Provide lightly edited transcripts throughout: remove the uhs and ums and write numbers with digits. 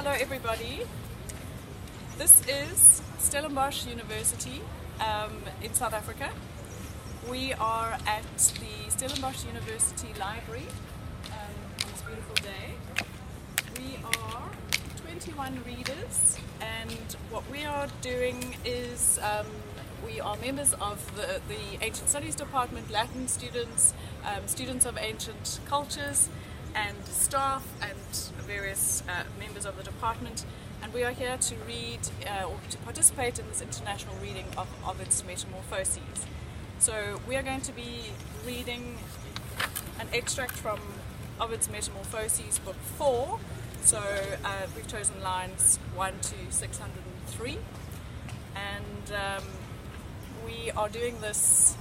Hello everybody. This is Stellenbosch University in South Africa. We are at the Stellenbosch University Library on this beautiful day. We are 21 readers, and what we are doing is we are members of the Ancient Studies Department, Latin students, students of ancient cultures, and staff and various members of the department, and we are here to read or to participate in this international reading of Ovid's Metamorphoses. So we are going to be reading an extract from Ovid's Metamorphoses, book 4. So we've chosen lines 1 to 603, and we are doing this.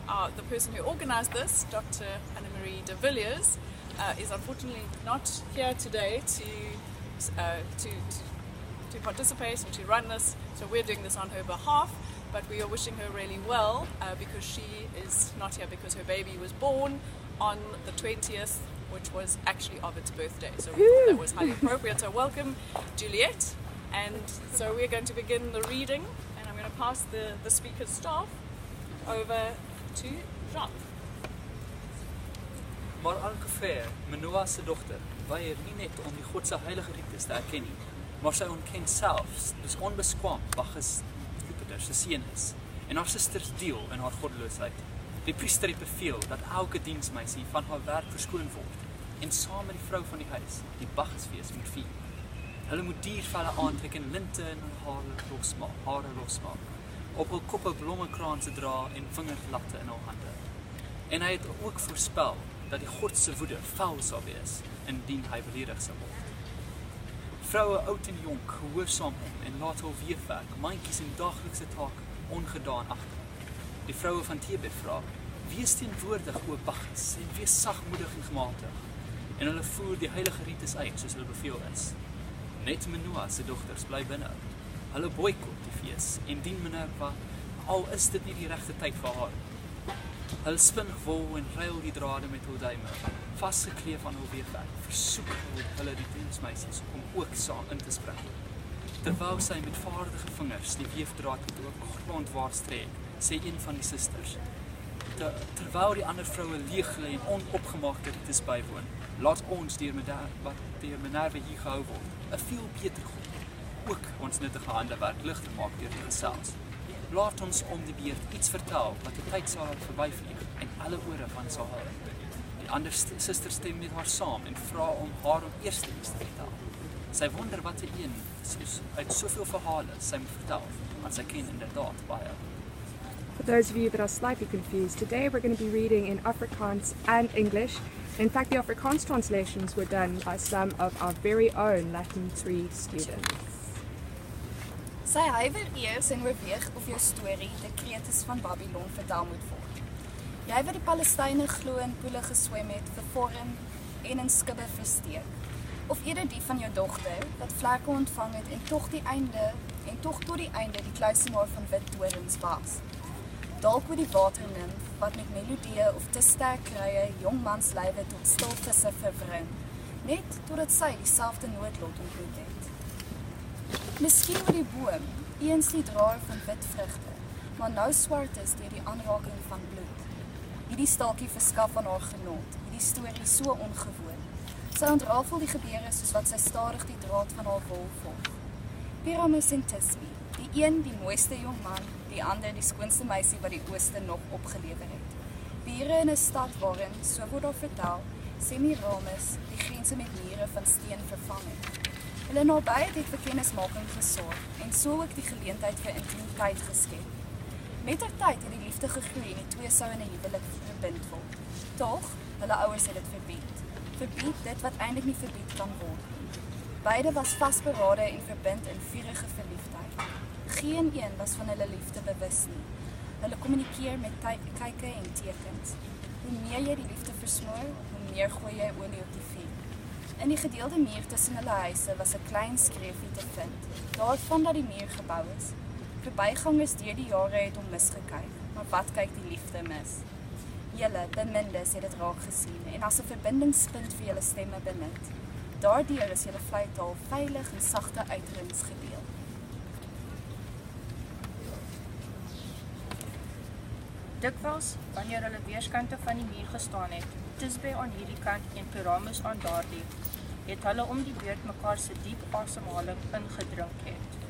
The person who organised this, Dr. Anne-Marie de Villiers, is unfortunately not here today to participate and to run this, so we're doing this on her behalf, but we are wishing her really well because she is not here because her baby was born on the 20th, which was actually Ovid's birthday, so we thought that was highly appropriate. So welcome, Juliet, and so we're going to begin the reading, and I'm going to pass the speaker's staff over to Jacques. Maar ongeveer, Manoah se dogter, weier nie net om die God se heilige rites te erken nie, maar sy ontken selfs, dus onbeskwaam, Bacchus Jupiter se seun is, en haar susters deel in haar goddeloosheid. Die priester het beveel dat elke diensmeisie van haar werk verskoon word, en saam met die vrou van die huis, die Bacchusfees moet vier. Hulle moet diervelle aantrek en linte in hare losmaak, op hul koppe blommekranse dra en vingerlatte in hul hande. En hy het ook voorspel dat die God se woede fel sal wees indien hy beledig sal word. Vroue oud en jonk gehoorsaam hom en laat hul weefwerk, mandjies en daaglikse taak ongedaan agter. Die vroue van Dept vra: "Wees teenwoordig, o Bacchus, en wees sagmoedig en gematig." En hulle voer die heilige rites uit soos hulle beveel is. Net Manoah se dogters bly binne. Hulle boikot die fees en dien Minerva, al is dit nie die regte tyd vir haar. Hulle spin wol en ruil die drade met hul duime, vasgekleef aan hul weefwerk, versoek hulle die diensmeisies om ook saam in te spring. Terwyl sy met vaardige vingers die weefdraad ook grondwaarts trek, sê een van die susters: "Terwyl die ander vroue leeg lê en onopgemaakte rites bywoon, laat ons deur Minerva hier gehou word, 'n veel beter God, ook ons nuttige handewerk ligter maak deur die gesels. Laat ons om die beurt iets vertel wat die tyd sal verbyvlieg en alle ore van sal hou." Die ander suster stem met haar saam en vra om haar om eerste iets te vertel. Sy wonder wat die een uit soveel verhale sy moet vertel, want sy ken inderdaad baie. For those of you that are slightly confused, today we're going to be reading in Afrikaans and English. In fact, the Afrikaans translations were done by some of our very own Latin 3 students. Sy huiwer eers en oorweeg of jou storie, die Kretes van Babylon, vertel moet word. Jy wat die Palestyne glo in poele geswem het, vervorm en in skibbe versteek. Of eerder die van jou dogter, wat vlerke ontvang het en tog tot die einde die kluisenaar van wit dorings was. Dalk oor die waternimf, wat met melodieë of te sterk krye jongmanslywe tot stilvisse verwring, net totdat sy dieselfde noodlot ontmoet het. Miskien oor die boom, eens die draer van wit vrugte, maar nou swart is deur die aanraking van bloed. Hierdie staaltjie verskaf aan haar genot, hierdie storie so ongewoon. Sy ontrafel die gebeure soos wat sy stadig die draad van haar wol volg. Pyramus en Tisbe, die een die mooiste jongman, die ander die skoonste meisie wat die ooste nog opgelewer het. Bure in 'n stad waarin, so word daar vertel, Semiramis die grense met mure van steen vervang het. Hulle nabyheid het vir kennismaking gesorg en so ook die geleentheid vir intimiteit geskep. Mettertyd het die liefde gegroei en die twee sou in 'n huwelik verbind word. Tog, hulle ouers het dit verbied. Verbied dit wat eintlik nie verbied kan word nie. Beide was vasberade en verbind in vurige verliefdheid. Geen een was van hulle liefde bewus nie. Hulle kommunikeer met kyke en tekens. Hoe meer jy die liefde versmoor, hoe meer gooi jy olie op die vuur. In die gedeelde muur tussen hulle huise was 'n klein skreefie te vind, daarvan dat die muur gebou is. Verbygangers deur die jare het hom misgekyk, maar wat kyk die liefde mis? Julle bemindes het dit raak gesien en as 'n verbindingspunt vir julle stemme benut. Daardeur is julle vleitaal veilig en sagte uitrings gedeel. Dikwels, wanneer hulle weerskante van die muur gestaan het, Tisbe aan hierdie kant en Pyramus aan daardie, het hulle om die beurt mekaar se diep asemhaling ingedrink het.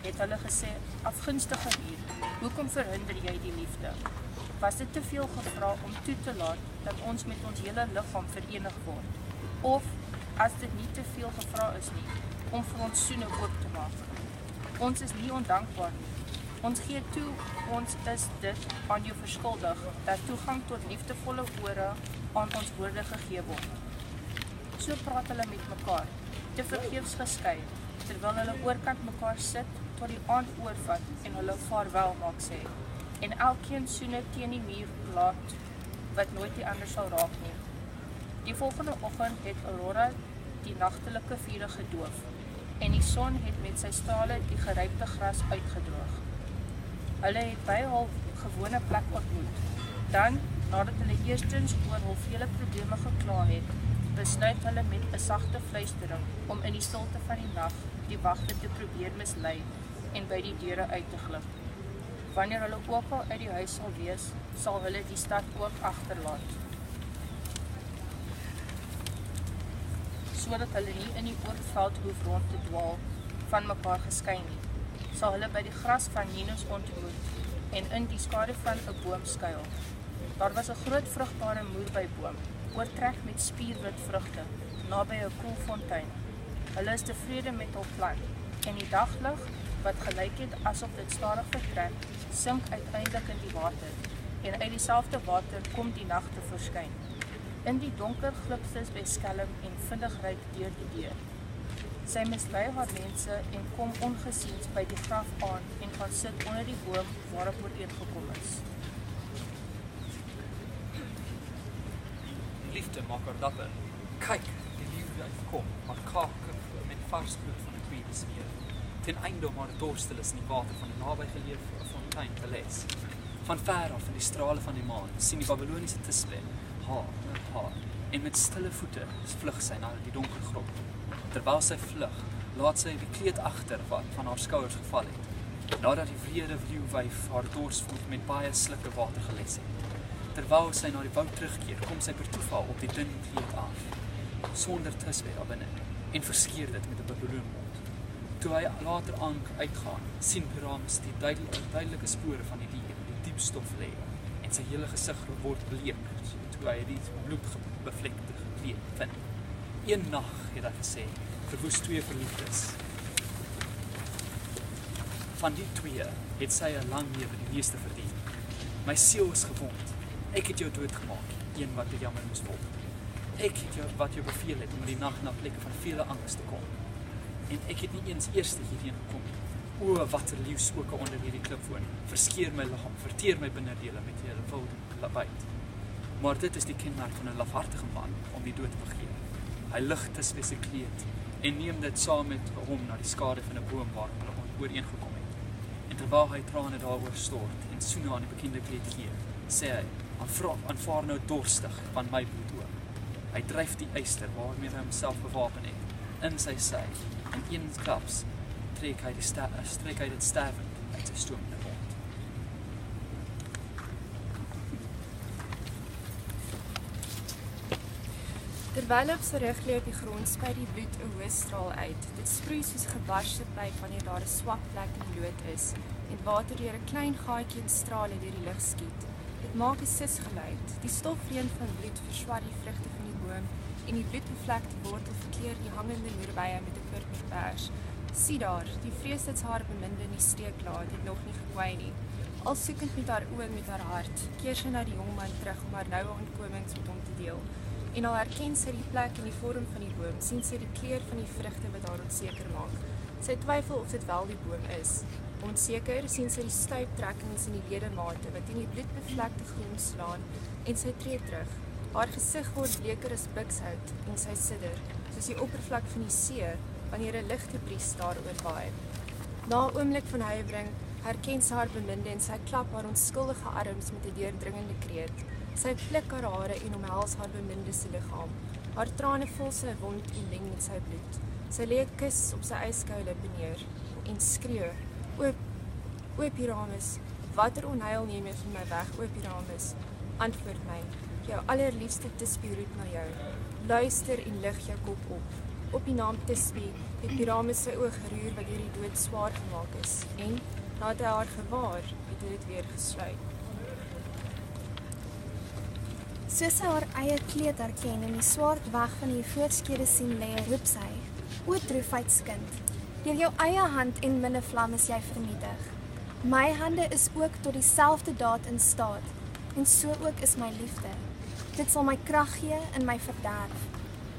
Het hulle gesê, afgunstige muur, hoekom verhinder jy die liefde? Was dit te veel gevra om toe te laat dat ons met ons hele liggaam verenig word? Of, as dit nie te veel gevra is nie, om vir ons soene oop te maak? Ons is nie ondankbaar nie. Ons gee toe, ons is dit aan jou verskuldig, dat toegang tot liefdevolle ore aan ons woorde gegee word. So praat hulle met mekaar, te vergeefs geskei, terwyl hulle oorkant mekaar sit, tot die aand oorvat en hulle vaarwel maak sê. En elkeen soene teen die muur laat, wat nooit die ander sal raak nie. Die volgende oggend het Aurora die nagtelike vure gedoof, en die son het met sy strale die gerypte gras uitgedroog. Hulle het by hul gewone plek ontmoet. Dan, nadat hulle eerstens oor hul vele probleme gekla het, besluit hulle met 'n sagte fluistering om in die stilte van die nag die wagte te probeer mislei en by die deure uit te glip. Wanneer hulle ook al uit die huis sal wees, sal hulle die stad ook agterlaat. Sodat hulle nie in die oop veld hoef rond te dwaal, van mekaar geskei nie, sal hulle by die gras van Ninus ontmoet en in die skadu van 'n boom skuil. Daar was 'n groot vrugbare moerbeiboom, oortrek met spierwit vrugte, naby 'n koelfontein. Hulle is tevrede met hul plan, en die daglig, wat gelyk het asof dit stadig vertrek, sink uiteindelik in die water, en uit dieselfde water kom die nag te verskyn. In die donker glip sy by skelm en vinnig ry deur die deur. Sy mislei haar mense en kom ongesiens by die graf aan en gaan sit onder die boom waarop ooreengekom is. Liefde maak haar dapper. Kyk, die liefde uitkom, haar kake met vars bloed van 'n koe besmeer, ten einde om haar dorstelus in die water van 'n nabygeleë fontein te les. Van ver af in die strale van die maan sien die Babyloniese Tisbe haar, en met stille voete vlug sy na die donker grot. Terwyl sy vlug, laat sy die kleed agter wat van haar skouers geval het, nadat die wrede vlieuwyf haar dorsvoet met baie slukke water geles het. Terwyl sy na die woud terugkeer, kom sy per toeval op die dun kleed af, sonder Tisbe daar binne, en verskeer dit met 'n babyloonmond. Toe hy later uitgaan, sien Pyramus die duidelike spore van die dier in die diep stof lê, en sy hele gesig word bleek, toe hy die bloedbevlekte kleed vind. Een nag, het hy gesê, verwoes 2 verliefdes. Van die 2 het sy 'n lang lewe die meeste verdien. My siel is gewond. Ek het jou doodgemaak, een wat jammer moes word. Ek het jou wat jou beveel het om in die nag na plekke van vele angs te kom. En ek het nie eens eerste hierheen gekom nie. O, watter leeuskoke onder hierdie klip woon. Verskeer my liggaam, verteer my binnendele met julle wilde byt. Maar dit is die kenmerk van 'n lafhartige man om die dood te begeer. Hy lig Tisbe se kleed en neem dit saam met hom na die skade van 'n boom waar hulle ooreengekom het. En terwyl hy trane daaroor stort en soene aan die bekende kleed gee, sê hy, aanvaar nou dorstig van my bloed ook. Hy dryf die yster waarmee hy homself bewapen het in sy sy, en eensklaps trek hy dit sterwend uit sy stoomende mond. Terwyl op sy rug lê op die grond, spuit die bloed 'n hoë straal uit. Dit sproei soos gebarste pyp wanneer daar 'n swak plek in die lood is, en water deur 'n klein gaatjie in strale deur die lug skiet. Dit maak 'n sisgeluid. Die stofreën van bloed verswart die vrugte van die boom, en die bloedbevlekte wortel verkleur die hangende moerbeye met 'n purperpers. Sien daar, die vrees dat sy haar beminde in die steek laat, het nog nie gekwyn nie. Al soekend met haar oë en met haar hart, keer sy na die jongman terug om haar noue aankomings met hom te deel. En al herken sy die plek en die vorm van die boom, sien sy die kleur van die vrugte wat haar onseker maak. Sy twyfel of dit wel die boom is. Onseker sien sy die stuiptrekkings in die ledemate wat in die bloedbevlekte grond slaan, en sy tree terug. Haar gesig word bleker as bikshout en sy sidder, soos die oppervlak van die see wanneer 'n ligte bries daaroor waai. Na 'n oomblik van huiwering herken sy haar beminde en sy klap haar onskuldige arms met 'n deurdringende kreet. Sy pluk haar hare en omhels haar beminde se liggaam. Haar trane vol sy wond en meng met sy bloed. Sy lê 'n kus op sy yskou lippe neer en skree: O Pyramus, watter onheil neem jy van my weg, o Pyramus? Antwoord my, jou allerliefste Tisbe roep na jou. Luister en lig jou kop op. Op die naam Tisbe het Pyramus sy oë geroer wat deur die dood swaar gemaak is, en nadat hy haar gewaar, het hy dit weer gesluit. Soos sy haar eie kleed herken en die swaard weg van die voorskede sien lê, roep sy: O droefheidskind, deur jou eie hand en minnevlam is jy vernietig. My hande is ook tot dieselfde daad in staat, en so ook is my liefde. Dit sal my krag gee in my verderf.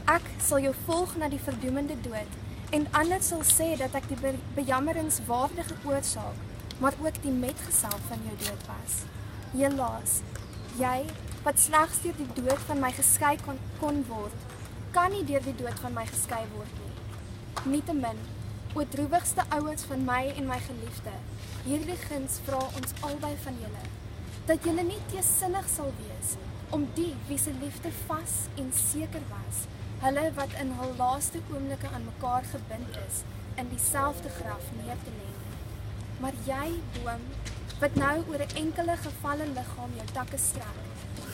Ek sal jou volg na die verdoemende dood, en ander sal sê dat ek die bejammeringswaardige oorsaak, maar ook die metgesel van jou dood was. Helaas, jy wat slegs deur die dood van my geskei kon word, kan nie deur die dood van my geskei word nie. Nietemin, o droewigste ouers van my en my geliefde, hierdie guns vra ons albei van julle, dat julle nie teesinnig sal wees, om die wie se liefde vas en seker was, hulle wat in hul laaste oomblikke aan mekaar gebind is, in dieselfde graf neer te lê. Maar jy, boom, wat nou oor 'n enkele gevalle liggaam jou takke strek,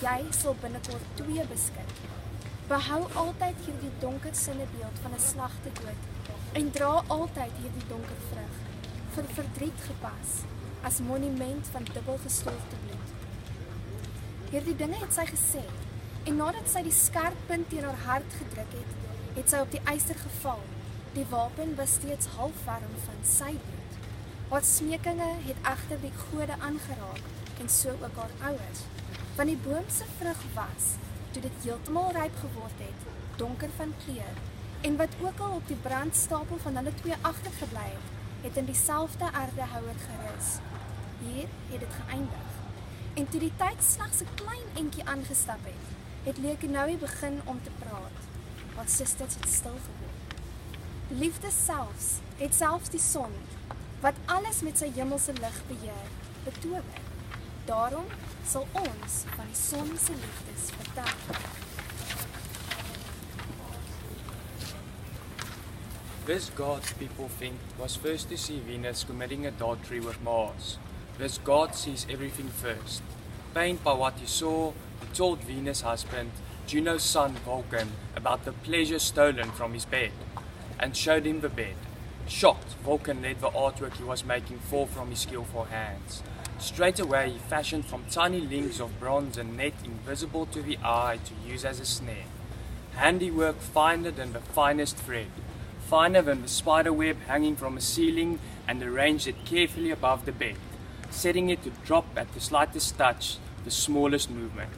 jy sal binnekort 2 beskik. Behou altyd hierdie donker sinnebeeld van 'n slagte dood, en dra altyd hierdie donker vrug, vir verdriet gepas, as monument van dubbel gestolfde bloed. Hierdie dinge het sy gesê, en nadat sy die skerp punt teen haar hart gedruk het, het sy op die yster geval. Die wapen was steeds halfwarm van sy bloed. Haar smekinge het egter die gode aangeraak, en so ook haar ouers. Want die boom se vrug was, toe dit heeltemal ryp geword het, donker van kleur, en wat ook al op die brandstapel van hulle 2 agtergebly het in dieselfde erdehouer gerus. Hier het dit geëindig. En toe die tyd slegs 'n klein entjie aangestap het Leonoe begin om te praat. Haar susters het stil geword. Liefde het selfs die son, wat alles met sy hemelse lig beheer, betower. Daarom sal ons van die son se liefdes vertel. This god, people think, was first to see Venus committing adultery with Mars. This god sees everything first. Pained by what he saw, he told Venus' husband, Juno's son Vulcan, about the pleasure stolen from his bed, and showed him the bed. Shocked, Vulcan let the artwork he was making fall from his skillful hands. Straight away he fashioned from tiny links of bronze a net invisible to the eye to use as a snare. Handiwork finer than the finest thread, finer than the spider web hanging from a ceiling, and arranged it carefully above the bed, setting it to drop at the slightest touch, the smallest movement.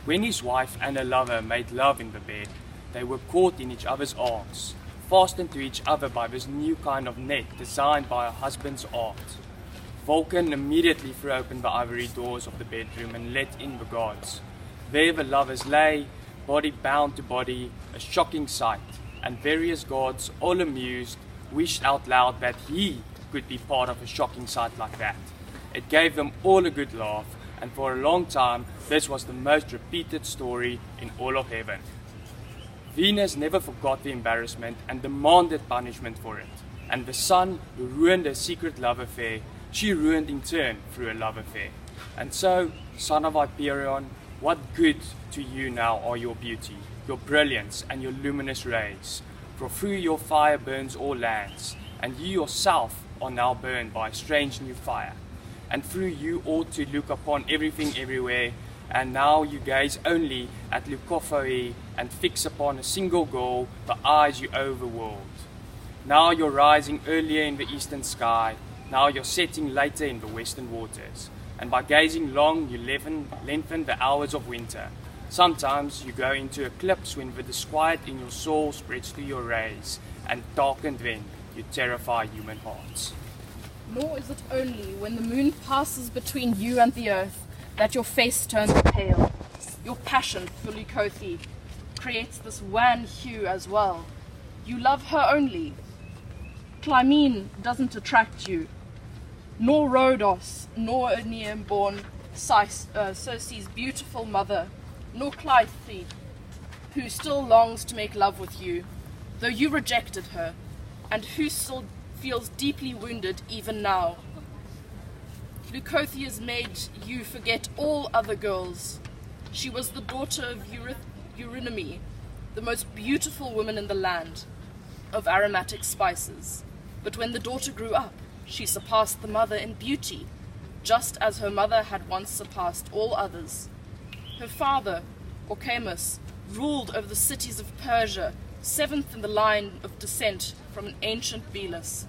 When his wife and her lover made love in the bed, they were caught in each other's arms, fastened to each other by this new kind of net designed by her husband's art. Vulcan immediately threw open the ivory doors of the bedroom and let in the gods. There the lovers lay, body bound to body, a shocking sight, and various gods, all amused, wished out loud that he could be part of a shocking sight like that. It gave them all a good laugh, and for a long time this was the most repeated story in all of heaven. Venus never forgot the embarrassment and demanded punishment for it, and the sun, who ruined her secret love affair, she ruined in turn through a love affair. And so, son of Hyperion, what good to you now are your beauty, your brilliance, and your luminous rays? For through your fire burns all lands, and you yourself are now burned by a strange new fire. And through you ought to look upon everything everywhere, and now you gaze only at Leucophoe and fix upon a single goal the eyes you owe the world. Now you're rising earlier in the eastern sky, now you're setting later in the western waters, and by gazing long you lengthen the hours of winter. Sometimes you go into eclipse when the disquiet in your soul spreads to your rays, and darkened then you terrify human hearts. Nor is it only when the moon passes between you and the earth that your face turns pale. Your passion for Leucophoe creates this wan hue as well. You love her only. Clymene doesn't attract you, nor Rhodos, nor Aenean-born Circe's beautiful mother, nor Clytie, who still longs to make love with you, though you rejected her, and who still feels deeply wounded even now. Leucothea's made you forget all other girls. She was the daughter of Eurynome, the most beautiful woman in the land, of aromatic spices. But when the daughter grew up, she surpassed the mother in beauty, just as her mother had once surpassed all others. Her father, Orchamus, ruled over the cities of Persia, seventh in the line of descent from an ancient Belus.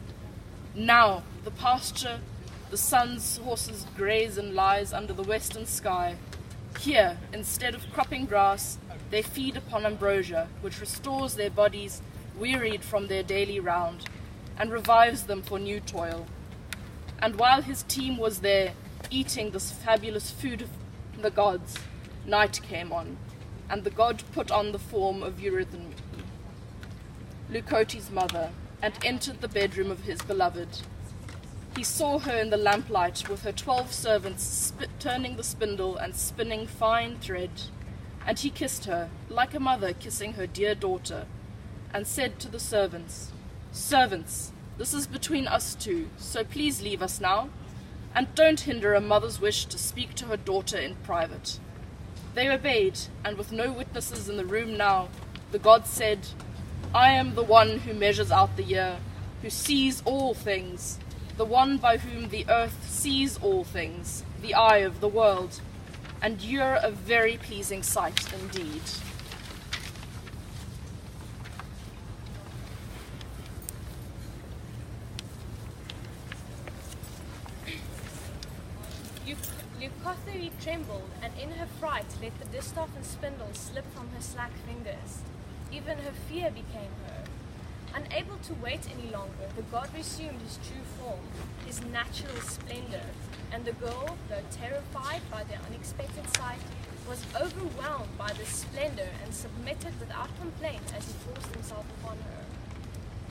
Now the pasture the sun's horses graze and lies under the western sky. Here, instead of cropping grass, they feed upon ambrosia, which restores their bodies wearied from their daily round, and revives them for new toil. And while his team was there, eating this fabulous food of the gods, night came on, and the god put on the form of Eurynome, Leucothea's mother, and entered the bedroom of his beloved. He saw her in the lamplight with her 12 servants turning the spindle and spinning fine thread, and he kissed her, like a mother kissing her dear daughter, and said to the servants, "Servants, this is between us two, so please leave us now, and don't hinder a mother's wish to speak to her daughter in private." They obeyed, and with no witnesses in the room now, the god said, "I am the one who measures out the year, who sees all things, the one by whom the earth sees all things, the eye of the world, and you're a very pleasing sight indeed." Leucothea trembled, and in her fright let the distaff and spindle slip from her slack fingers. Even her fear became her. Unable to wait any longer, the god resumed his true form, his natural splendor, and the girl, though terrified by their unexpected sight, was overwhelmed by the splendor and submitted without complaint as he forced himself upon her.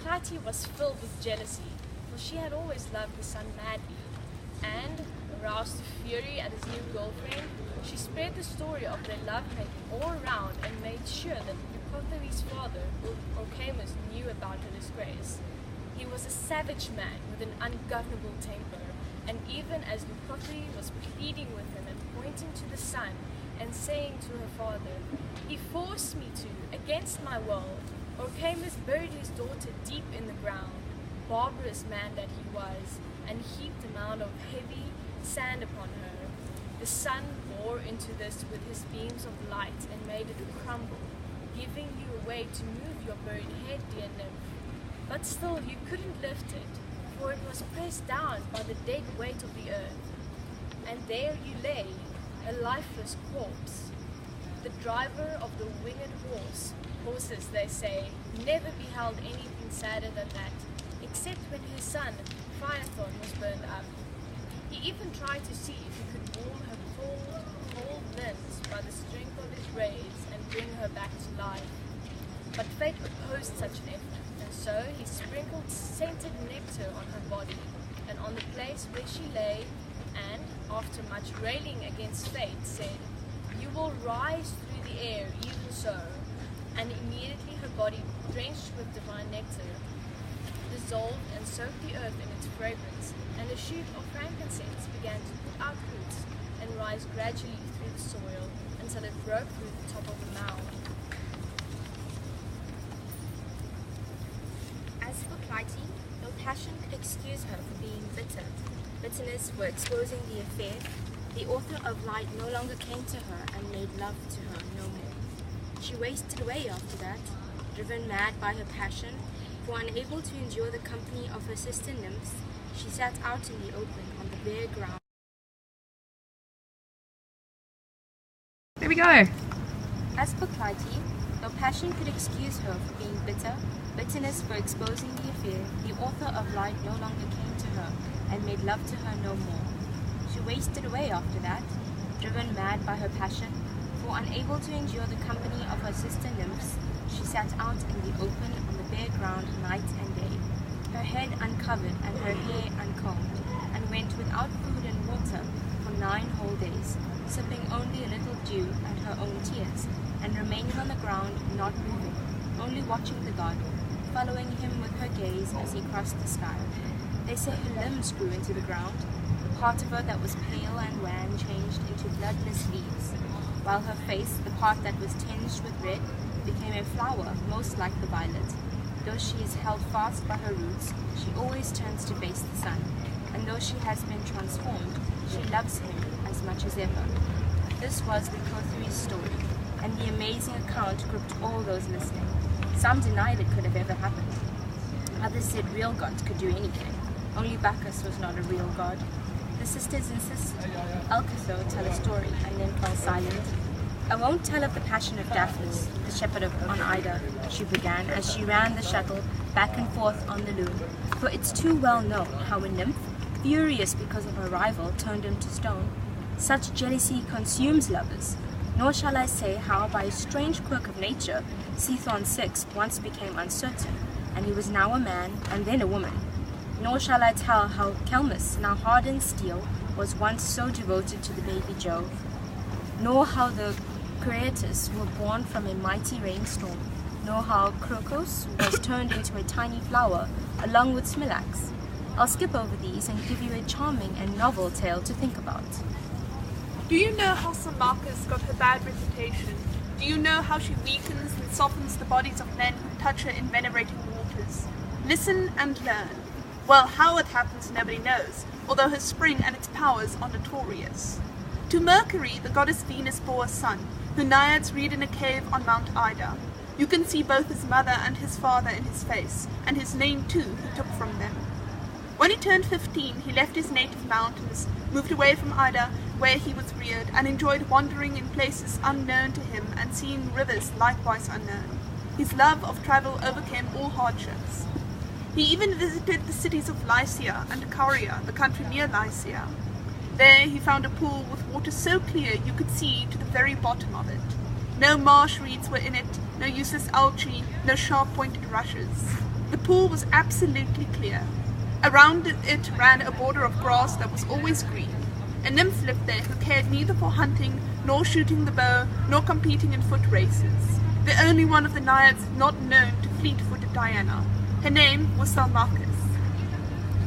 Clytie was filled with jealousy, for she had always loved the son madly, and, aroused to fury at his new girlfriend, she spread the story of their lovemaking all around and made sure that Leucothea's father, Orchamus, knew about her disgrace. He was a savage man with an ungovernable temper, and even as Leucothea was pleading with him and pointing to the sun and saying to her father, "He forced me to, against my will," Orchamus buried his daughter deep in the ground, barbarous man that he was, and heaped a mound of heavy sand upon her. The sun bore into this with his beams of light and made it crumble, giving you a way to move your buried head, dear nymph. But still you couldn't lift it, for it was pressed down by the dead weight of the earth. And there you lay, a lifeless corpse. The driver of the winged horses, they say, never beheld anything sadder than that, except when his son, Phaethon, was burned up. He even tried to see if he could warm her cold limbs by the strength of his rays and bring her back to life. But fate opposed such an effort, and so he sprinkled scented nectar on her body and on the place where she lay, and, after much railing against fate, said, "You will rise through the air even so." And immediately her body, drenched with divine nectar, dissolved and soaked the earth in its fragrance, and a shoot of frankincense began to put out roots and rise gradually through the soil until it broke through the top of the mound. As for Clytie, no passion could excuse her for being bitter. Bitterness for exposing the affair. The author of light no longer came to her and made love to her no more. She wasted away after that, driven mad by her passion, for unable to endure the company of her sister nymphs, she sat out in the open on the bare ground. There we go. As for Clytie, no passion could excuse her for being bitter, bitterness for exposing the affair. The author of light no longer came to her and made love to her no more. She wasted away after that, driven mad by her passion, for unable to endure the company of her sister nymphs, she sat out in the open on the bare ground night and day, her head uncovered and her hair uncombed, and went without food and water for 9 whole days, sipping only a little dew and her own tears, and remaining on the ground, not moving, only watching the god, following him with her gaze as he crossed the sky. They say her limbs grew into the ground. The part of her that was pale and wan changed into bloodless leaves, while her face, the part that was tinged with red, became a flower most like the violet. Though she is held fast by her roots, she always turns to face the sun, and though she has been transformed, she loves him as much as ever. This was the Kothui's story, and the amazing account gripped all those listening. Some denied it could have ever happened. Others said real gods could do anything. Only Bacchus was not a real god. The sisters insisted Alcatho tell a story and then fell silent. I won't tell of the passion of Daphnis, the shepherd on Ida, she began as she ran the shuttle back and forth on the loom, for it's too well known how a nymph, furious because of her rival, turned him to stone. Such jealousy consumes lovers. Nor shall I say how by a strange quirk of nature, Sethon 6 once became uncertain, and he was now a man and then a woman. Nor shall I tell how Kelmus, now hardened steel, was once so devoted to the baby Jove. Nor how the Creatus were born from a mighty rainstorm. Nor how Crocus was turned into a tiny flower, along with Smilax. I'll skip over these and give you a charming and novel tale to think about. Do you know how Symmachus got her bad reputation? Do you know how she weakens and softens the bodies of men who touch her in venerating waters? Listen and learn. Well, how it happens nobody knows, although her spring and its powers are notorious. To Mercury, the goddess Venus bore a son, who Naiads reared in a cave on Mount Ida. You can see both his mother and his father in his face, and his name too he took from them. When he turned 15, he left his native mountains, moved away from Ida, where he was reared, and enjoyed wandering in places unknown to him and seeing rivers likewise unknown. His love of travel overcame all hardships. He even visited the cities of Lycia and Caria, the country near Lycia. There he found a pool with water so clear you could see to the very bottom of it. No marsh reeds were in it, no useless algae, no sharp-pointed rushes. The pool was absolutely clear. Around it ran a border of grass that was always green. A nymph lived there who cared neither for hunting, nor shooting the bow, nor competing in foot races. The only one of the Naiads not known to fleet-footed Diana. Her name was Symmachus.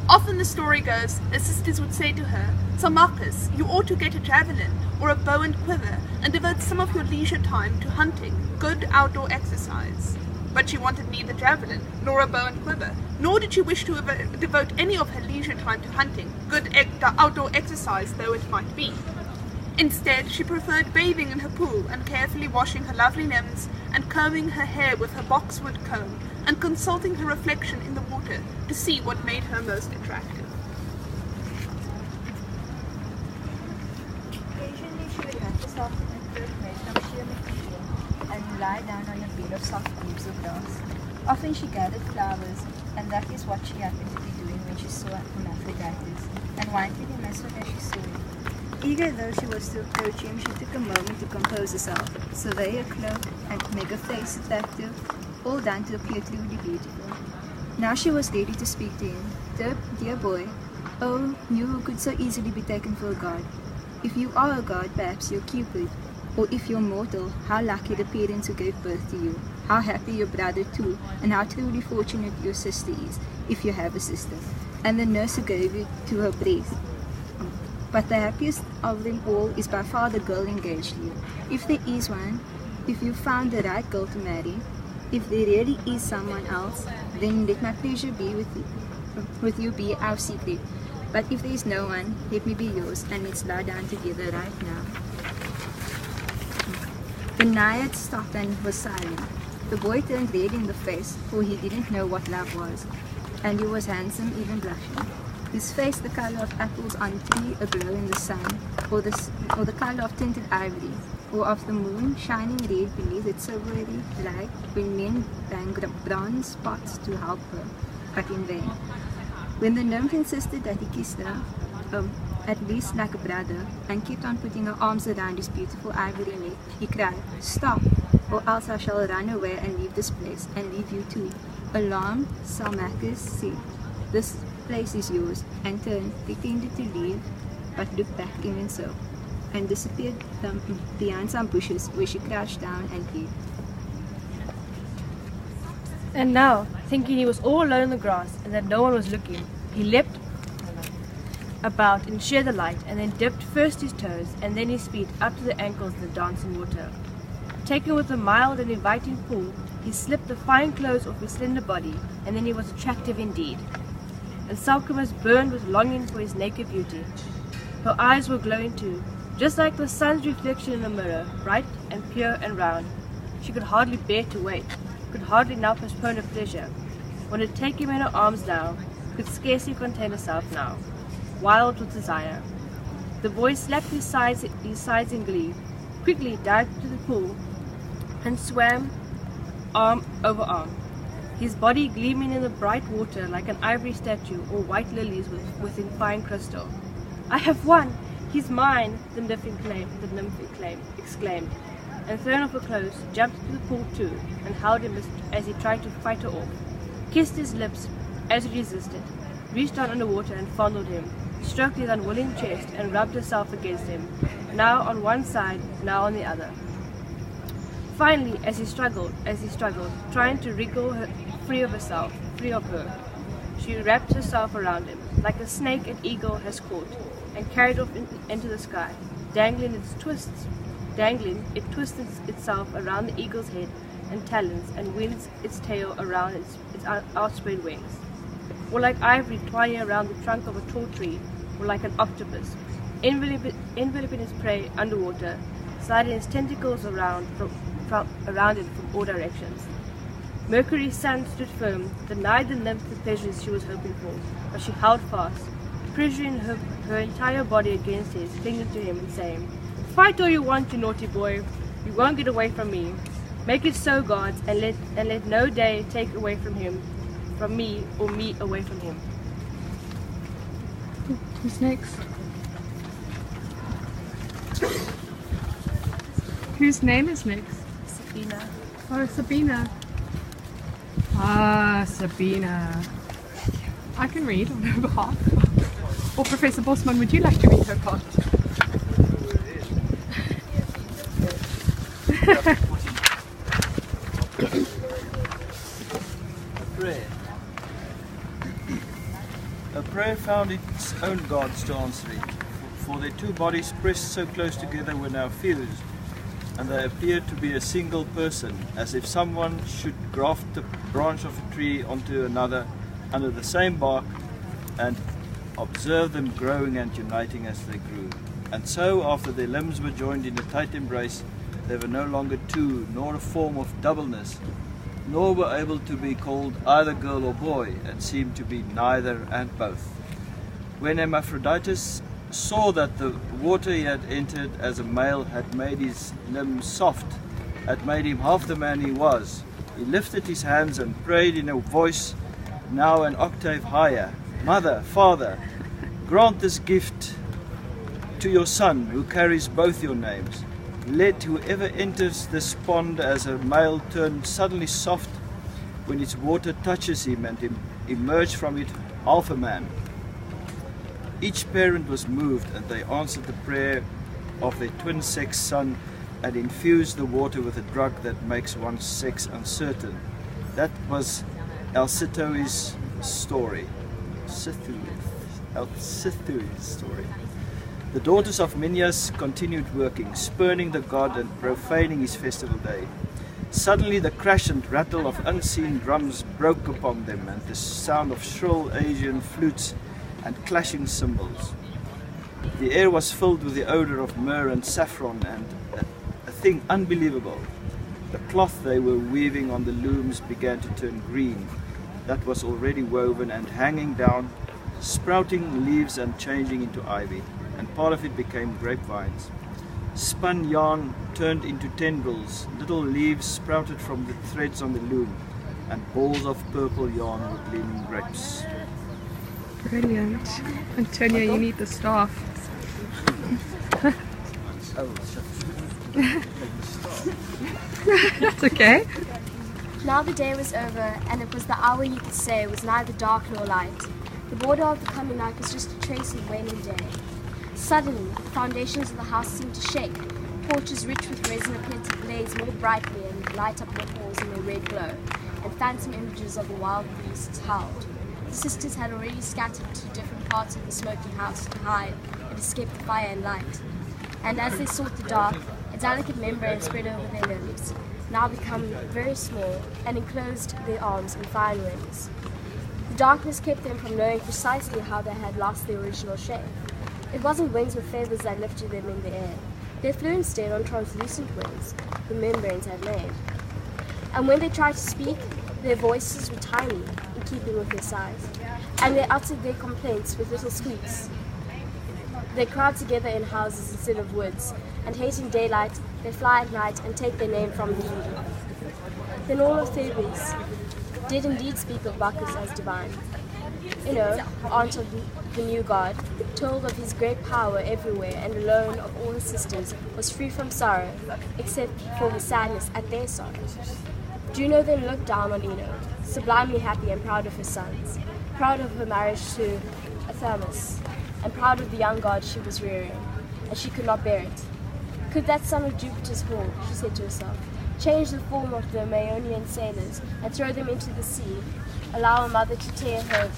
Often the story goes, the sisters would say to her, Symmachus, you ought to get a javelin, or a bow and quiver, and devote some of your leisure time to hunting, good outdoor exercise. But she wanted neither javelin, nor a bow and quiver, nor did she wish to devote any of her leisure time to hunting, good outdoor exercise though it might be. Instead, she preferred bathing in her pool and carefully washing her lovely limbs and combing her hair with her boxwood comb and consulting her reflection in the water to see what made her most attractive. Occasionally she would wrap herself in a thick net from sheer material and lie down on a bed of soft leaves of grass. Often she gathered flowers, and that is what she happened to be doing when she saw Amphitheatre, and wanted him as soon as she saw him. Eager though she was to approach him, she took a moment to compose herself, survey her cloak, and make her face attractive, all done to appear truly beautiful. Now she was ready to speak to him. Dept, dear boy, oh, you who could so easily be taken for a god. If you are a god, perhaps you're Cupid, or if you're mortal, how lucky the parents who gave birth to you, how happy your brother too, and how truly fortunate your sister is, if you have a sister, and the nurse who gave you to her breast. But the happiest of them all is by far the girl engaged to you. If there is one, if you found the right girl to marry, if there really is someone else, then let my pleasure be with you be our secret. But if there is no one, let me be yours, and let's lie down together right now. The Naiad stopped and was silent. The boy turned red in the face, for he didn't know what love was, and he was handsome, even blushing. His face the color of apples on a tree aglow in the sun, or the color of tinted ivory, or of the moon shining red beneath its silvery light when men bang bronze spots to help her, but in vain. When the nymph insisted that he kissed her, at least like a brother, and kept on putting her arms around his beautiful ivory neck, he cried, "Stop, or else I shall run away and leave this place, and leave you too." Alarmed, Symmachus said, "This place is yours," and turned, pretended to leave, but looked back even so. and disappeared behind some bushes where she crouched down and hid. And now, thinking he was all alone in the grass and that no one was looking, he leapt about in sheer delight and then dipped first his toes and then his feet up to the ankles in the dancing water. Taken with a mild and inviting pull, he slipped the fine clothes off his slender body, and then he was attractive indeed. And Salcomus burned with longing for his naked beauty. Her eyes were glowing too, just like the sun's reflection in a mirror, bright and pure and round. She could hardly bear to wait, could hardly now postpone her pleasure. Wanted to take him in her arms now, could scarcely contain herself now, wild with desire. The boy slapped his sides in glee, quickly dived to the pool, and swam arm over arm, his body gleaming in the bright water like an ivory statue or white lilies within fine crystal. "I have won! He's mine!" the nymph exclaimed, and thrown off her clothes, jumped into the pool too, and held him as he tried to fight her off, kissed his lips as he resisted, reached down under water and fondled him, stroked his unwilling chest and rubbed herself against him, now on one side, now on the other. Finally, as he struggled, trying to wriggle her free of her, she wrapped herself around him, like a snake an eagle has caught, and carried off into the sky, dangling, it twisted itself around the eagle's head and talons, and winds its tail around its outspread wings, or like ivory twining around the trunk of a tall tree, or like an octopus, enveloping its prey underwater, sliding its tentacles around it from all directions. Mercury's sun stood firm, denied the nymph the pleasures she was hoping for, but she held fast, pressuring her entire body against his, clinging to him and saying, "Fight all you want, you naughty boy. You won't get away from me. Make it so, gods, and let no day take away from me, or me away from him." Who's next? Whose name is next? Sabina. Oh, Sabina. Ah, Sabina. I can read on her behalf. Or Professor Bosman, would you like to read her part? A prayer found its own gods to answer it, for their two bodies pressed so close together were now fused, and they appeared to be a single person, as if someone should graft a branch of a tree onto another under the same bark and observe them growing and uniting as they grew. And so, after their limbs were joined in a tight embrace, they were no longer two, nor a form of doubleness, nor were able to be called either girl or boy, and seemed to be neither and both. When Hermaphroditus saw that the water he had entered as a male had made his limbs soft, had made him half the man he was, he lifted his hands and prayed in a voice now an octave higher, "Mother, Father, grant this gift to your son who carries both your names. Let whoever enters this pond as a male turn suddenly soft when its water touches him, and emerge from it half a man." Each parent was moved, and they answered the prayer of their twin-sex son and infused the water with a drug that makes one's sex uncertain. That was Alcithoe's story. Alcithoe's story. The daughters of Minyas continued working, spurning the god and profaning his festival day. Suddenly the crash and rattle of unseen drums broke upon them, and the sound of shrill Asian flutes and clashing cymbals. The air was filled with the odor of myrrh and saffron, and a thing unbelievable. The cloth they were weaving on the looms began to turn green. That was already woven and hanging down, sprouting leaves and changing into ivy, and part of it became grapevines. Spun yarn turned into tendrils, little leaves sprouted from the threads on the loom, and balls of purple yarn were gleaming grapes. Brilliant. Antonia, you need the staff. That's okay. Now the day was over, and it was the hour you could say was neither dark nor light. The border of the coming night was just a trace of waning day. Suddenly, the foundations of the house seemed to shake. Torches rich with resin appeared to blaze more brightly and light up the halls in their red glow, and phantom images of the wild beasts howled. The sisters had already scattered to different parts of the smoking house to hide and escape the fire and light. And as they sought the dark, a delicate membrane spread over their limbs, now become very small, and enclosed their arms in fine wings. The darkness kept them from knowing precisely how they had lost their original shape. It wasn't wings with feathers that lifted them in the air. They flew instead on translucent wings the membranes had made. And when they tried to speak, their voices were tiny, in keeping with their size, and they uttered their complaints with little squeaks. They crowd together in houses instead of woods, and hating daylight, they fly at night and take their name from the eagle. Then all of Thebes did indeed speak of Bacchus as divine. Ino, aunt of the new god, told of his great power everywhere, and alone of all his sisters was free from sorrow, except for her sadness at their sorrow. Juno then looked down on Ino, sublimely happy and proud of her sons, proud of her marriage to Athamas, and proud of the young god she was rearing, and she could not bear it. Could that son of Jupiter's hall, she said to herself, change the form of the Maeonian sailors and throw them into the sea, allow a mother to tear her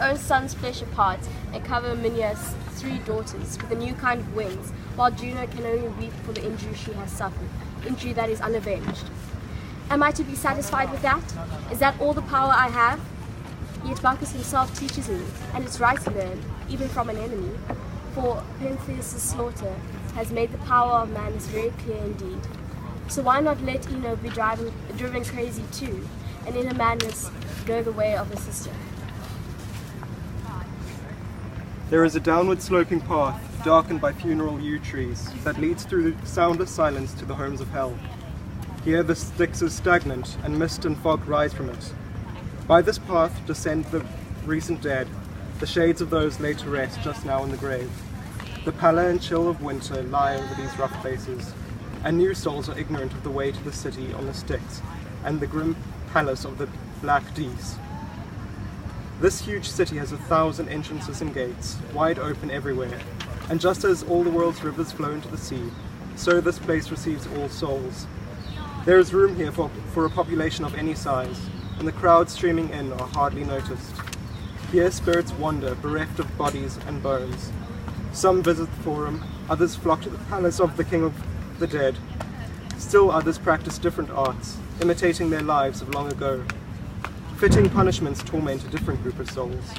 own son's flesh apart and cover Minyas' 3 daughters with a new kind of wings, while Juno can only weep for the injury she has suffered, injury that is unavenged. Am I to be satisfied with that? Is that all the power I have? Yet Bacchus himself teaches me, and it's right to learn, even from an enemy, for Pentheus' slaughter has made the power of madness very clear indeed. So why not let Ino be driven crazy too, and in her madness go the way of her sister? There is a downward sloping path, darkened by funeral yew trees, that leads through soundless silence to the homes of hell. Here the Styx is stagnant, and mist and fog rise from it. By this path descend the recent dead, the shades of those laid to rest just now in the grave. The pallor and chill of winter lie over these rough places, and new souls are ignorant of the way to the city on the Styx, and the grim palace of the Black Dees. This huge city has 1,000 entrances and gates, wide open everywhere, and just as all the world's rivers flow into the sea, so this place receives all souls. There is room here for a population of any size, and the crowds streaming in are hardly noticed. Here spirits wander, bereft of bodies and bones. Some visit the forum, others flock to the palace of the king of the dead. Still others practice different arts, imitating their lives of long ago. Fitting punishments torment a different group of souls.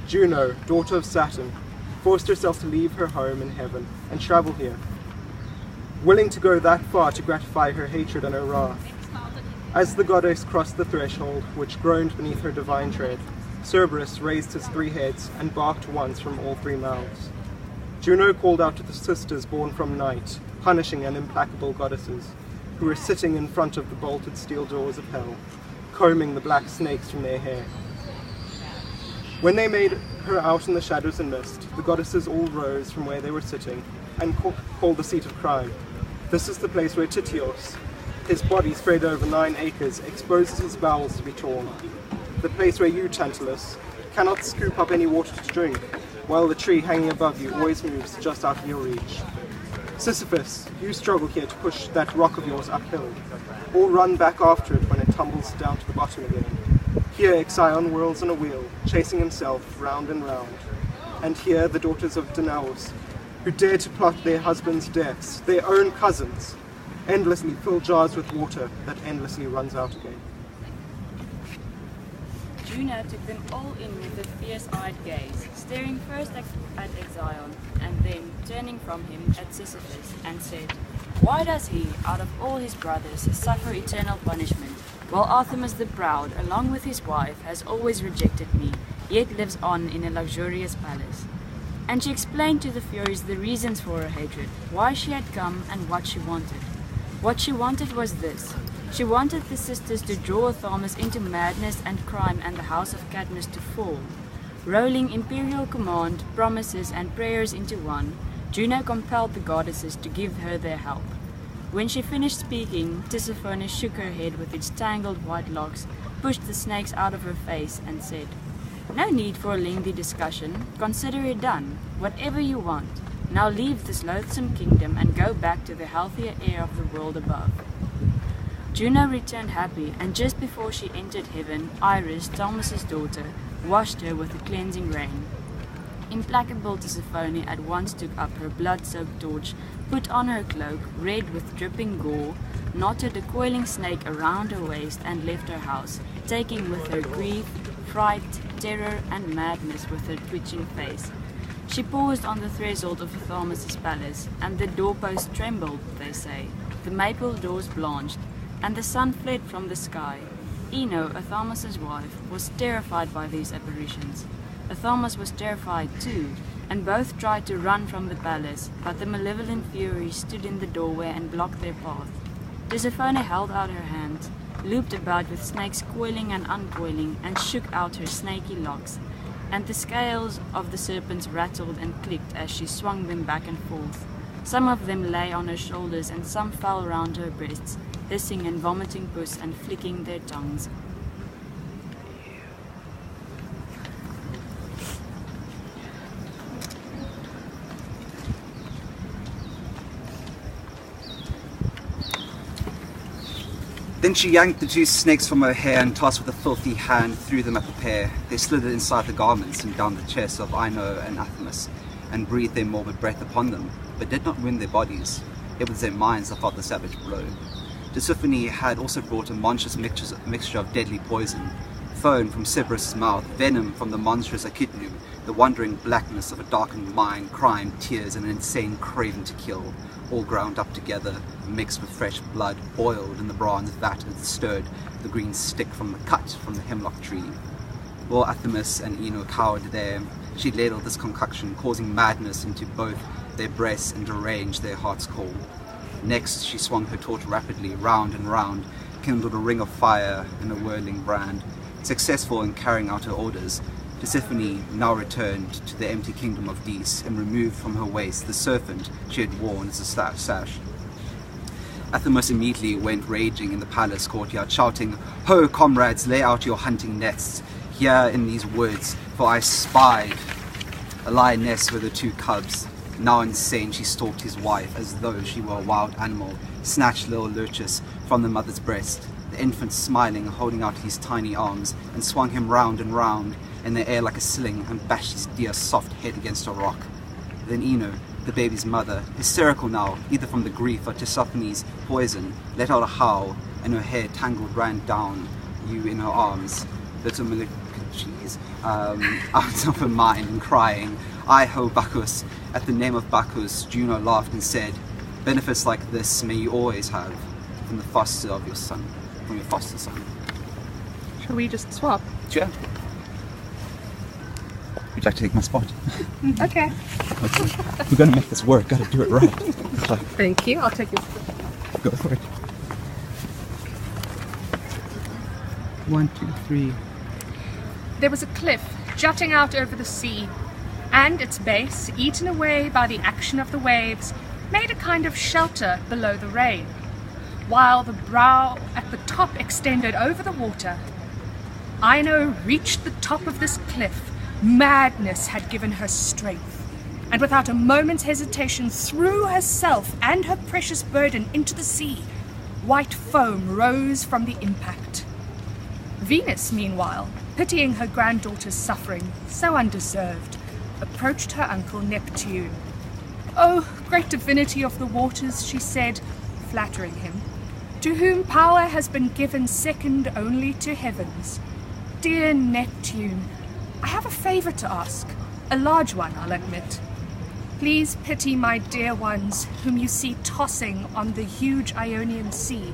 Juno, daughter of Saturn, forced herself to leave her home in heaven and travel here, willing to go that far to gratify her hatred and her wrath. As the goddess crossed the threshold, which groaned beneath her divine tread, Cerberus raised his 3 heads and barked once from all 3 mouths. Juno called out to the sisters born from night, punishing and implacable goddesses, who were sitting in front of the bolted steel doors of hell, combing the black snakes from their hair. When they made her out in the shadows and mist, the goddesses all rose from where they were sitting and called the seat of crime. This is the place where Tityos, his body spread over 9 acres, exposes his bowels to be torn. The place where you, Tantalus, cannot scoop up any water to drink, while the tree hanging above you always moves just out of your reach. Sisyphus, you struggle here to push that rock of yours uphill, or run back after it when it tumbles down to the bottom again. Here Ixion whirls on a wheel, chasing himself round and round. And here the daughters of Danaus, who dare to plot their husbands' deaths, their own cousins, endlessly fill jars with water that endlessly runs out again. Juno took them all in with a fierce-eyed gaze, staring first at Ixion, and then turning from him at Sisyphus, and said, "Why does he, out of all his brothers, suffer eternal punishment, while Artemis the proud, along with his wife, has always rejected me, yet lives on in a luxurious palace?" And she explained to the Furies the reasons for her hatred, why she had come, and what she wanted. What she wanted was this. She wanted the sisters to draw Athamas into madness and crime and the house of Cadmus to fall. Rolling imperial command, promises and prayers into one, Juno compelled the goddesses to give her their help. When she finished speaking, Tisiphone shook her head with its tangled white locks, pushed the snakes out of her face, and said, "No need for a lengthy discussion. Consider it done. Whatever you want. Now leave this loathsome kingdom and go back to the healthier air of the world above." Juno returned happy, and just before she entered heaven, Iris, Thomas's daughter, washed her with a cleansing rain. Implacable Tisiphone at once took up her blood-soaked torch, put on her cloak, red with dripping gore, knotted a coiling snake around her waist, and left her house, taking with her grief, fright, terror, and madness with her twitching face. She paused on the threshold of Thomas's palace, and the doorposts trembled, they say, the maple doors blanched, and the sun fled from the sky. Ino, Athamas's wife, was terrified by these apparitions. Athamas was terrified too, and both tried to run from the palace, but the malevolent furies stood in the doorway and blocked their path. Tisiphone held out her hand, looped about with snakes coiling and uncoiling, and shook out her snaky locks, and the scales of the serpents rattled and clicked as she swung them back and forth. Some of them lay on her shoulders, and some fell round her breasts, hissing and vomiting pus and flicking their tongues. Then she yanked the two snakes from her hair and tossed with a filthy hand, threw them at the pair. They slithered inside the garments and down the chests of Ino and Athamas, and breathed their morbid breath upon them, but did not wound their bodies. It was their minds that felt the savage blow. Tisiphone had also brought a monstrous mixture of deadly poison, foam from Cerberus' mouth, venom from the monstrous Echidnu, the wandering blackness of a darkened mind, crime, tears, and an insane craving to kill, all ground up together, mixed with fresh blood, boiled in the bronze vat and stirred the green stick from the cut from the hemlock tree. While Athamas and Ino cowered there, she ladled this concoction, causing madness into both their breasts and deranged their heart's core. Next, she swung her torch rapidly, round and round, kindled a ring of fire and a whirling brand. Successful in carrying out her orders, Tisiphone now returned to the empty kingdom of Dis and removed from her waist the serpent she had worn as a sash. Athamas immediately went raging in the palace courtyard, shouting, "Ho, comrades, lay out your hunting nets here in these woods, for I spied a lioness with her two cubs." Now insane, she stalked his wife as though she were a wild animal, snatched little Lurchus from the mother's breast, the infant smiling, holding out his tiny arms, and swung him round and round in the air like a sling, and bashed his dear soft head against a rock. Then Ino, the baby's mother, hysterical now, either from the grief or Tisophone's poison, let out a howl, and her hair tangled ran down you in her arms, little cheese, out of her mind, and crying, "I ho, Bacchus." At the name of Bacchus, Juno laughed and said, "Benefits like this may you always have from the foster of your son, from your foster son." Shall we just swap? Sure. Would you like to take my spot? Okay. We're gonna make this work. Gotta do it right. Thank you. I'll take your. Go for it. 1, 2, 3. There was a cliff jutting out over the sea, and its base, eaten away by the action of the waves, made a kind of shelter below the rain, while the brow at the top extended over the water. Ino reached the top of this cliff. Madness had given her strength, and without a moment's hesitation threw herself and her precious burden into the sea. White foam rose from the impact. Venus, meanwhile, pitying her granddaughter's suffering, so undeserved, approached her uncle Neptune. "Oh, great divinity of the waters," she said, flattering him, "to whom power has been given second only to heaven's. Dear Neptune, I have a favor to ask, a large one, I'll admit. Please pity my dear ones whom you see tossing on the huge Ionian Sea,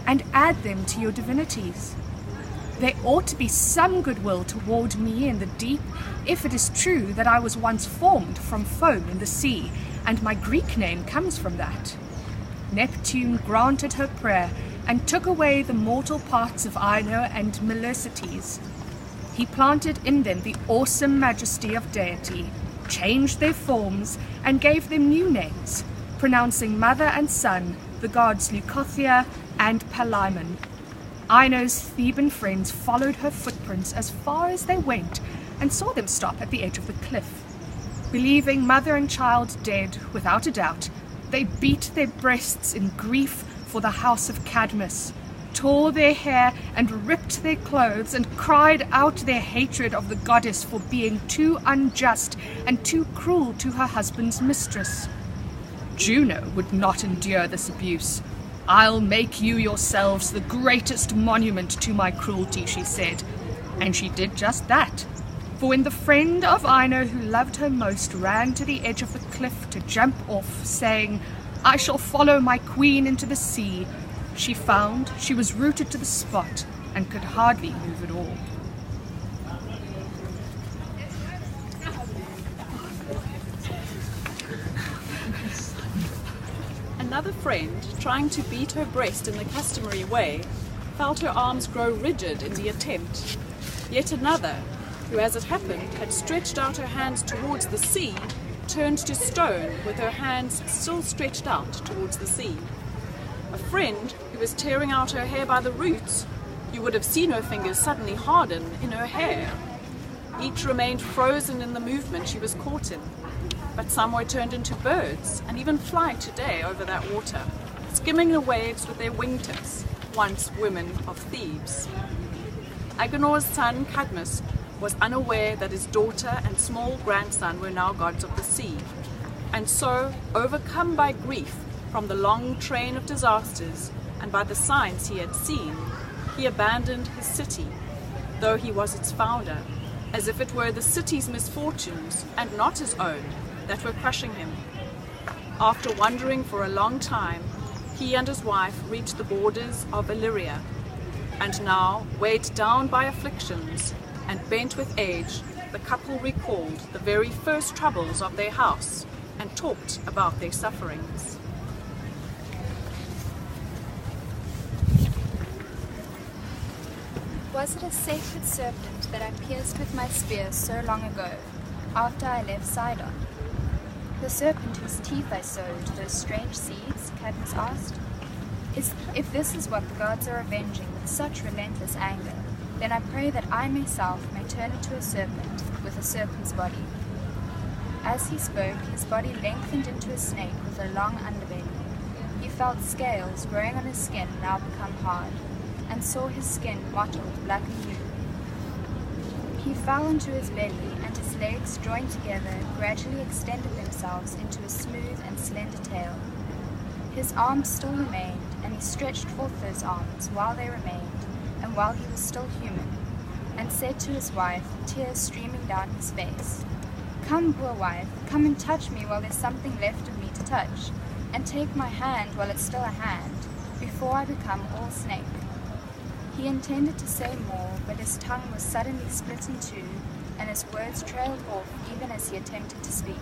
and add them to your divinities. There ought to be some goodwill toward me in the deep, if it is true that I was once formed from foam in the sea, and my Greek name comes from that." Neptune granted her prayer, and took away the mortal parts of Ino and Melercetes. He planted in them the awesome majesty of deity, changed their forms, and gave them new names, pronouncing mother and son the gods Leucothea and Palaemon. Ino's Theban friends followed her footprints as far as they went and saw them stop at the edge of the cliff. Believing mother and child dead, without a doubt, they beat their breasts in grief for the house of Cadmus, tore their hair and ripped their clothes, and cried out their hatred of the goddess for being too unjust and too cruel to her husband's mistress. Juno would not endure this abuse. "I'll make you yourselves the greatest monument to my cruelty," she said. And she did just that. For when the friend of Ino who loved her most ran to the edge of the cliff to jump off, saying, "I shall follow my queen into the sea," she found she was rooted to the spot and could hardly move at all. Another friend, trying to beat her breast in the customary way, felt her arms grow rigid in the attempt. Yet another, who as it happened had stretched out her hands towards the sea, turned to stone with her hands still stretched out towards the sea. A friend who was tearing out her hair by the roots, you would have seen her fingers suddenly harden in her hair. Each remained frozen in the movement she was caught in, but some were turned into birds and even fly today over that water, skimming the waves with their wingtips, once women of Thebes. Agenor's son Cadmus was unaware that his daughter and small grandson were now gods of the sea, and so, overcome by grief from the long train of disasters and by the signs he had seen, he abandoned his city, though he was its founder, as if it were the city's misfortunes and not his own that were crushing him. After wandering for a long time, he and his wife reached the borders of Illyria, and now, weighed down by afflictions and bent with age, the couple recalled the very first troubles of their house and talked about their sufferings. Was it a sacred serpent that I pierced with my spear so long ago, after I left Sidon? The serpent whose teeth I sowed, those strange seeds? Cadmus asked. If this is what the gods are avenging with such relentless anger, then I pray that I myself may turn into a serpent with a serpent's body. As he spoke, his body lengthened into a snake with a long underbelly. He felt scales growing on his skin now become hard, and saw his skin mottled black and blue. He fell onto his belly, and his legs, joined together, gradually extended themselves into a smooth and slender tail. His arms still remained, and he stretched forth those arms while they remained, and while he was still human, and said to his wife, tears streaming down his face, "Come, poor wife, come and touch me while there's something left of me to touch, and take my hand while it's still a hand, before I become all snake." He intended to say more, but his tongue was suddenly split in two, and his words trailed off even as he attempted to speak.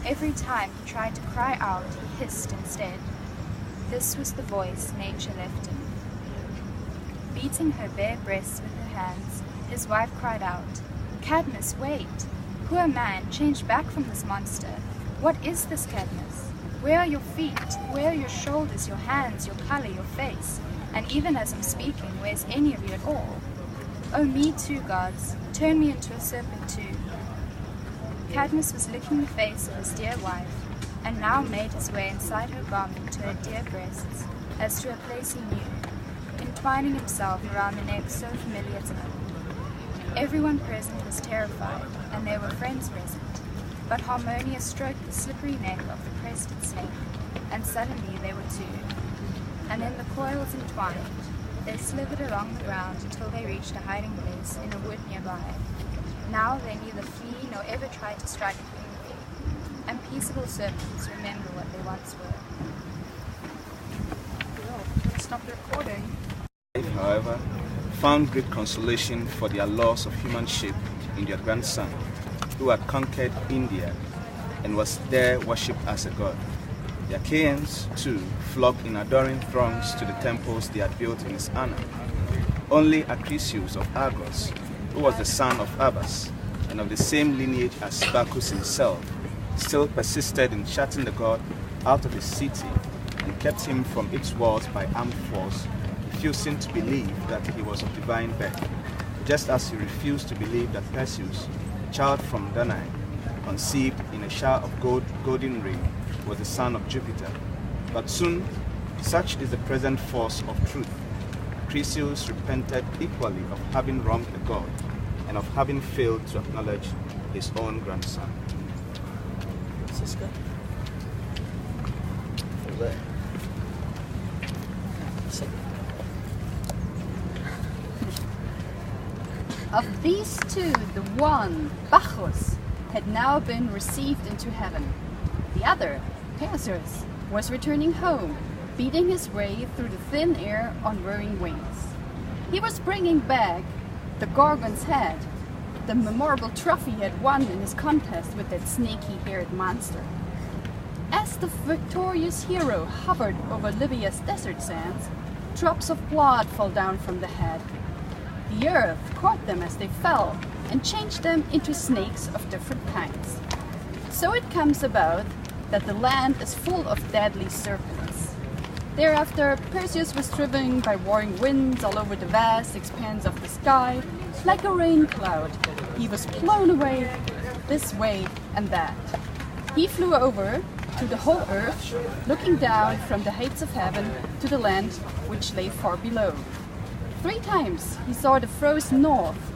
Every time he tried to cry out, he hissed instead. This was the voice nature left him. Beating her bare breasts with her hands, his wife cried out, "Cadmus, wait! Poor man, change back from this monster. What is this, Cadmus? Where are your feet? Where are your shoulders, your hands, your color, your face? And even as I'm speaking, where's any of you at all? Oh, me too, gods. Turn me into a serpent too." Cadmus was licking the face of his dear wife, and now made his way inside her garment to her dear breasts, as to a place he knew, entwining himself around the neck so familiar to him. Everyone present was terrified, and there were friends present, but Harmonia stroked the slippery neck of the crested snake, and suddenly they were two. And in the coils entwined, they slithered along the ground until they reached a hiding place in a wood nearby. Now they neither flee nor ever try to strike a human being, and peaceable serpents remember what they once were. Let's stop the recording. However, found great consolation for their loss of human shape in their grandson, who had conquered India and was there worshipped as a god. The Achaeans, too, flocked in adoring throngs to the temples they had built in his honor. Only Acrisius of Argos, who was the son of Abas, and of the same lineage as Bacchus himself, still persisted in shutting the god out of his city and kept him from its walls by armed force, refusing to believe that he was of divine birth, just as he refused to believe that Perseus, a child from Danae, conceived in a shower of golden rain, was the son of Jupiter. But soon, such is the present force of truth, Perseus repented equally of having wronged the god and of having failed to acknowledge his own grandson. Siska? Of these two, the one, Bacchus, had now been received into heaven. The other, Perseus, was returning home, beating his way through the thin air on whirring wings. He was bringing back the Gorgon's head, the memorable trophy he had won in his contest with that snaky-haired monster. As the victorious hero hovered over Libya's desert sands, drops of blood fell down from the head. The earth caught them as they fell and changed them into snakes of different kinds. So it comes about that the land is full of deadly serpents. Thereafter, Perseus was driven by warring winds all over the vast expanse of the sky. Like a rain cloud, he was blown away this way and that. He flew over to the whole earth, looking down from the heights of heaven to the land which lay far below. 3 times he saw the frozen north.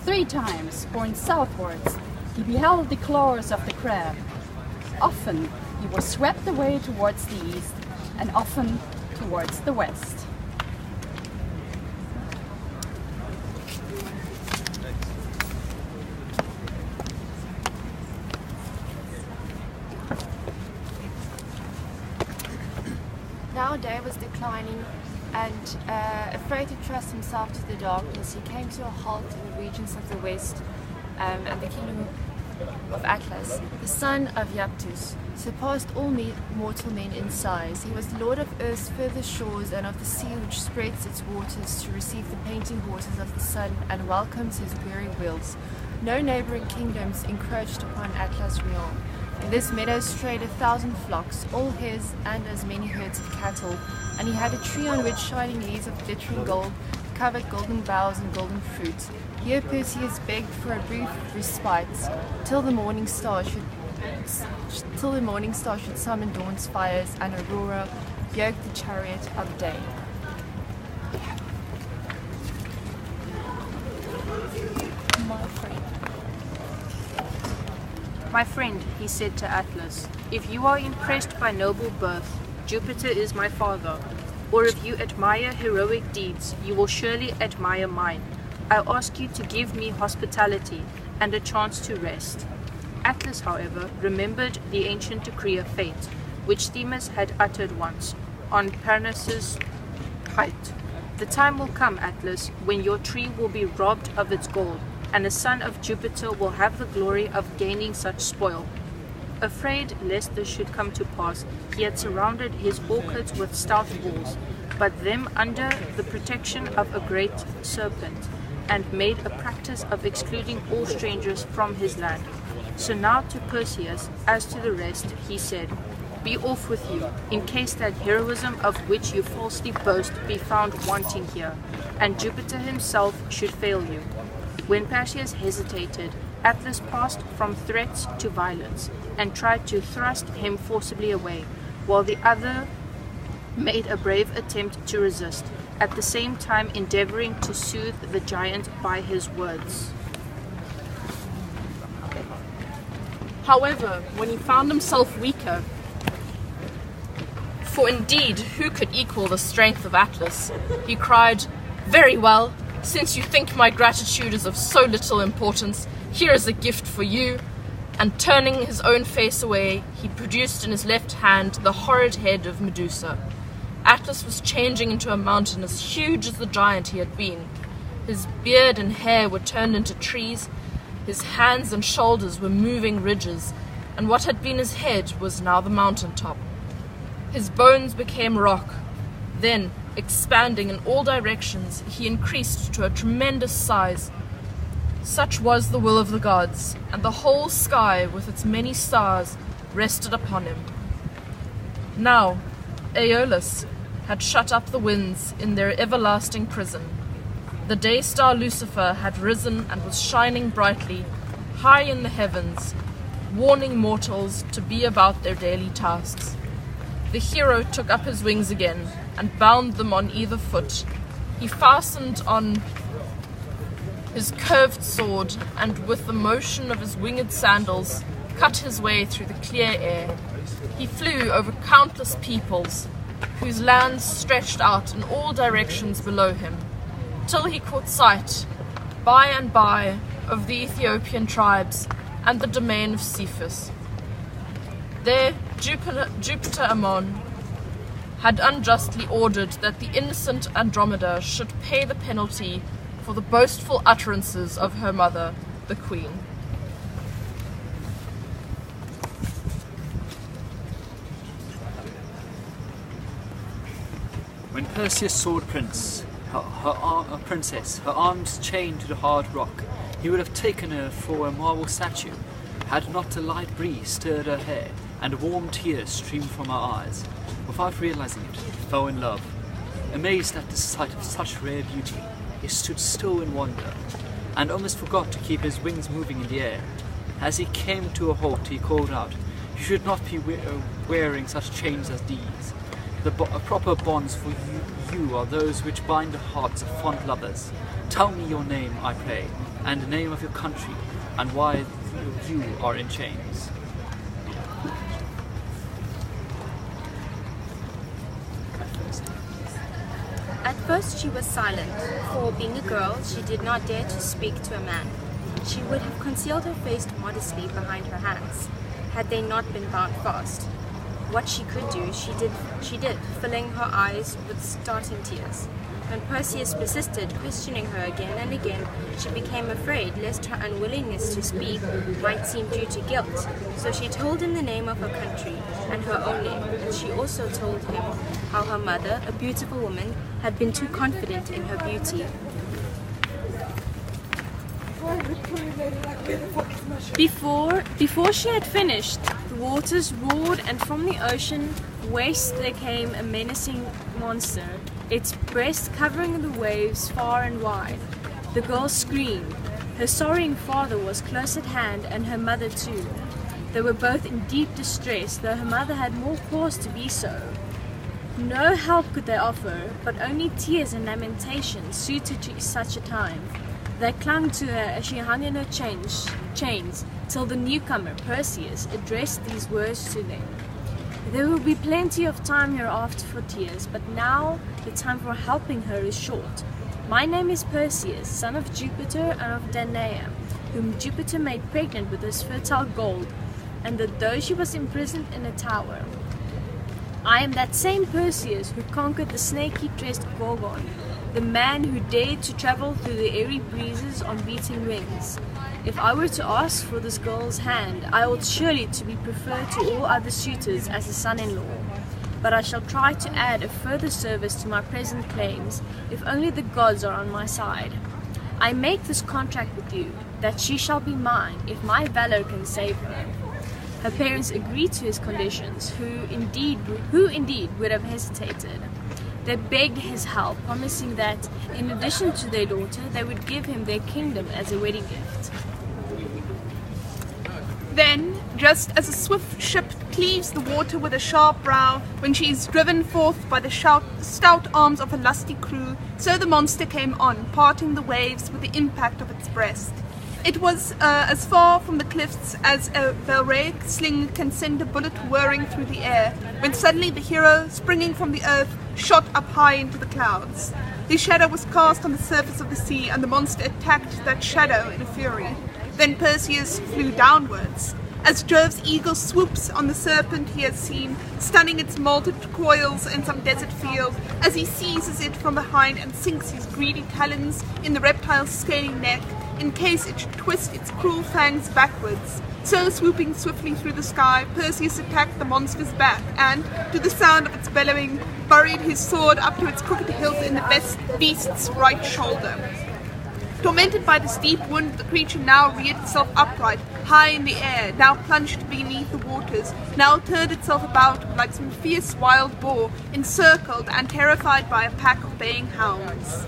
3 times, borne southwards, he beheld the claws of the crab. Often he was swept away towards the east, and often towards the west. Now day was declining, and afraid to trust himself to the darkness, he came to a halt in the regions of the west and the kingdom of Atlas, the son of Iaptus, surpassed all mortal men in size. He was lord of earth's further shores and of the sea which spreads its waters to receive the painting horses of the sun and welcomes his weary wheels. No neighboring kingdoms encroached upon Atlas' realm. In this meadow strayed 1,000 flocks, all his, and as many herds of cattle, and he had a tree on which shining leaves of glittering gold covered golden boughs and golden fruit. Here Perseus begged for a brief respite, till the morning star should summon dawn's fires, and Aurora yoke the chariot of day. My friend, he said to Atlas, if you are impressed by noble birth, Jupiter is my father. Or if you admire heroic deeds, you will surely admire mine. I ask you to give me hospitality and a chance to rest. Atlas, however, remembered the ancient decree of fate, which Themis had uttered once, on Parnassus' height. The time will come, Atlas, when your tree will be robbed of its gold, and a son of Jupiter will have the glory of gaining such spoil. Afraid lest this should come to pass, he had surrounded his orchards with stout walls, but them under the protection of a great serpent, and made a practice of excluding all strangers from his land. So now to Perseus, as to the rest, he said, be off with you, in case that heroism of which you falsely boast be found wanting here, and Jupiter himself should fail you. When Perseus hesitated, Atlas passed from threats to violence, and tried to thrust him forcibly away, while the other made a brave attempt to resist, at the same time endeavoring to soothe the giant by his words. However, when he found himself weaker, for indeed who could equal the strength of Atlas, he cried, very well, since you think my gratitude is of so little importance, here is a gift for you. And turning his own face away, he produced in his left hand the horrid head of Medusa. Atlas was changing into a mountain as huge as the giant he had been. His beard and hair were turned into trees, his hands and shoulders were moving ridges, and what had been his head was now the mountain top. His bones became rock. Then, expanding in all directions, he increased to a tremendous size. Such was the will of the gods, and the whole sky with its many stars rested upon him. Now, Aeolus had shut up the winds in their everlasting prison. The day star Lucifer had risen and was shining brightly, high in the heavens, warning mortals to be about their daily tasks. The hero took up his wings again and bound them on either foot. He fastened on his curved sword, and with the motion of his winged sandals, cut his way through the clear air. He flew over countless peoples, whose lands stretched out in all directions below him, till he caught sight, by and by, of the Ethiopian tribes and the domain of Cephas. There, Jupiter Ammon had unjustly ordered that the innocent Andromeda should pay the penalty for the boastful utterances of her mother, the queen. When Perseus saw the princess, her arms chained to the hard rock, he would have taken her for a marble statue, had not a light breeze stirred her hair, and warm tears streamed from her eyes. Without realizing it, he fell in love. Amazed at the sight of such rare beauty, he stood still in wonder, and almost forgot to keep his wings moving in the air. As he came to a halt, he called out, "You should not be wearing such chains as these. The proper bonds for you are those which bind the hearts of fond lovers. Tell me your name, I pray, and the name of your country, and why you are in chains." At first she was silent, for being a girl, she did not dare to speak to a man. She would have concealed her face modestly behind her hands, had they not been bound fast. What she could do, she did, filling her eyes with starting tears. When Perseus persisted, questioning her again and again, she became afraid lest her unwillingness to speak might seem due to guilt. So she told him the name of her country and her own name, and she also told him how her mother, a beautiful woman, had been too confident in her beauty. Before she had finished, the waters roared, and from the ocean waste there came a menacing monster, its breast covering the waves far and wide. The girl screamed. Her sorrowing father was close at hand, and her mother too. They were both in deep distress, though her mother had more cause to be so. No help could they offer, but only tears and lamentations suited to such a time. They clung to her as she hung in her chains, till the newcomer, Perseus, addressed these words to them. There will be plenty of time hereafter for tears, but now the time for helping her is short. My name is Perseus, son of Jupiter and of Danae, whom Jupiter made pregnant with his fertile gold, and that though she was imprisoned in a tower. I am that same Perseus who conquered the snaky-dressed Gorgon, the man who dared to travel through the airy breezes on beating wings. If I were to ask for this girl's hand, I ought surely to be preferred to all other suitors as a son-in-law. But I shall try to add a further service to my present claims, if only the gods are on my side. I make this contract with you, that she shall be mine, if my valor can save her. Her parents agreed to his conditions, who indeed would have hesitated. They begged his help, promising that, in addition to their daughter, they would give him their kingdom as a wedding gift. Then, just as a swift ship cleaves the water with a sharp brow, when she is driven forth by the stout arms of a lusty crew, so the monster came on, parting the waves with the impact of its breast. It was as far from the cliffs as a Velraic sling can send a bullet whirring through the air, when suddenly the hero, springing from the earth, shot up high into the clouds. His shadow was cast on the surface of the sea, and the monster attacked that shadow in a fury. Then Perseus flew downwards. As Jove's eagle swoops on the serpent he has seen, stunning its molted coils in some desert field, as he seizes it from behind and sinks his greedy talons in the reptile's scaly neck, in case it should twist its cruel fangs backwards. So, swooping swiftly through the sky, Perseus attacked the monster's back, and, to the sound of its bellowing, buried his sword up to its crooked hilt in the beast's right shoulder. Tormented by this deep wound, the creature now reared itself upright, high in the air, now plunged beneath the waters, now turned itself about like some fierce wild boar, encircled and terrified by a pack of baying hounds.